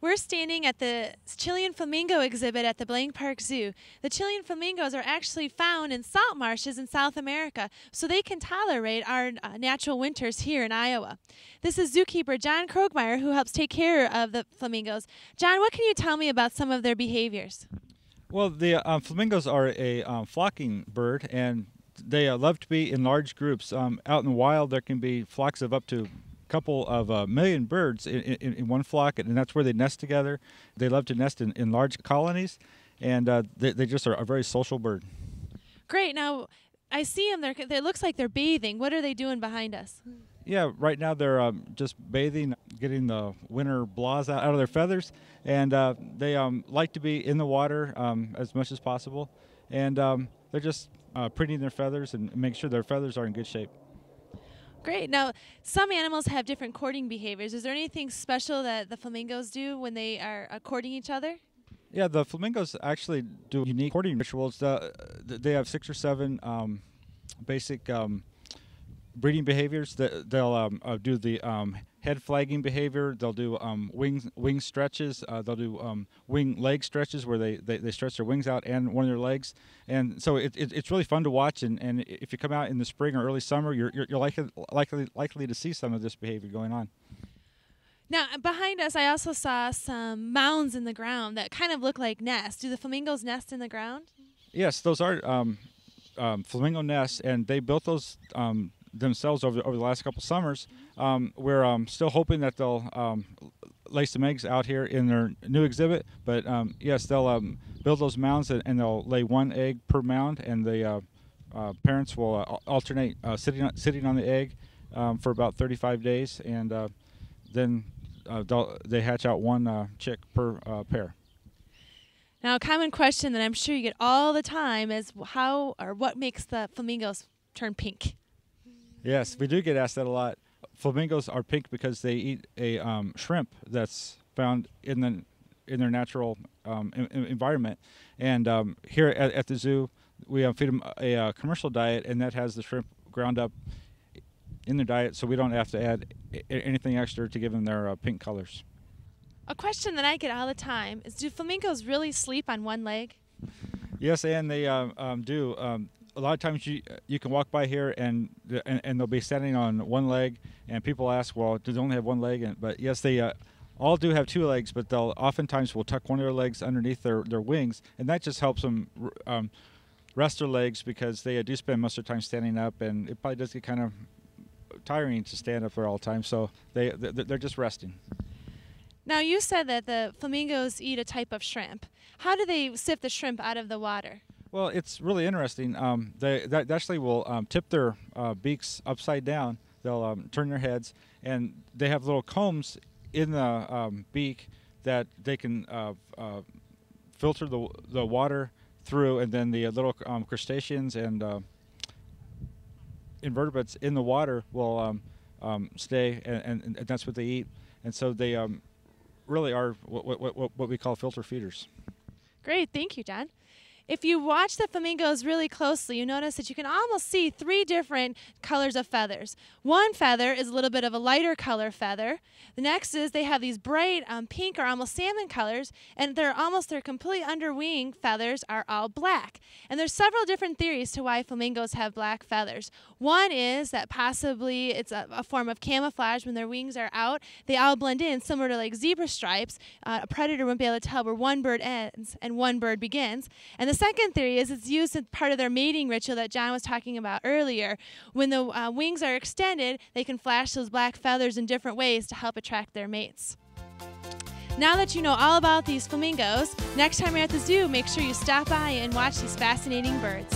We're standing at the Chilean Flamingo exhibit at the Blank Park Zoo. The Chilean flamingos are actually found in salt marshes in South America, so they can tolerate our natural winters here in Iowa. This is zookeeper John Krogmeyer, who helps take care of the flamingos. John, what can you tell me about some of their behaviors? Well, the flamingos are a flocking bird, and they love to be in large groups. Out in the wild, there can be flocks of up to couple of million birds in one flock, and that's where they nest together. They love to nest in large colonies, and they just are a very social bird. Great. Now, I see them. It looks like they're bathing. What are they doing behind us? Yeah, right now they're just bathing, getting the winter blahs out of their feathers, and they like to be in the water as much as possible, and they're just preening their feathers and making sure their feathers are in good shape. Great. Now, some animals have different courting behaviors. Is there anything special that the flamingos do when they are courting each other? Yeah, the flamingos actually do unique courting rituals. They have 6 or 7 basic breeding behaviors. They'll do the head flagging behavior. They'll do wing stretches. They'll do wing leg stretches where they stretch their wings out and one of their legs. And so it's really fun to watch. And if you come out in the spring or early summer, you're likely to see some of this behavior going on. Now, behind us, I also saw some mounds in the ground that kind of look like nests. Do the flamingos nest in the ground? Yes, those are flamingo nests, and they built those themselves over the last couple summers. We're still hoping that they'll lay some eggs out here in their new exhibit, but yes, they'll build those mounds and they'll lay 1 egg per mound, and the parents will alternate sitting on the egg for about 35 days, and then they hatch out 1 chick per pair. Now, a common question that I'm sure you get all the time is how or what makes the flamingos turn pink? Yes, we do get asked that a lot. Flamingos are pink because they eat a shrimp that's found in their natural environment. And here at the zoo, we feed them a commercial diet, and that has the shrimp ground up in their diet, so we don't have to add anything extra to give them their pink colors. A question that I get all the time is, do flamingos really sleep on 1 leg? Yes, and they do. A lot of times you can walk by here and they'll be standing on 1 leg, and people ask, well, do they only have 1 leg? But yes, they all do have 2 legs, but they'll oftentimes will tuck one of their legs underneath their wings, and that just helps them rest their legs, because they do spend most of their time standing up, and it probably does get kind of tiring to stand up for all the time, so they're just resting. Now, you said that the flamingos eat a type of shrimp. How do they sift the shrimp out of the water? Well, it's really interesting. They actually will tip their beaks upside down. They'll turn their heads, and they have little combs in the beak that they can filter the water through, and then the little crustaceans and invertebrates in the water will stay, and that's what they eat. And so they really are what we call filter feeders. Great, thank you, John. If you watch the flamingos really closely, you notice that you can almost see 3 different colors of feathers. 1 feather is a little bit of a lighter color feather. The next is they have these bright pink or almost salmon colors, and their complete underwing feathers are all black. And there's several different theories to why flamingos have black feathers. One is that possibly it's a form of camouflage. When their wings are out, they all blend in, similar to like zebra stripes. A predator wouldn't be able to tell where 1 bird ends and 1 bird begins. And the second theory is it's used as part of their mating ritual that John was talking about earlier. When the wings are extended, they can flash those black feathers in different ways to help attract their mates. Now that you know all about these flamingos, next time you're at the zoo, make sure you stop by and watch these fascinating birds.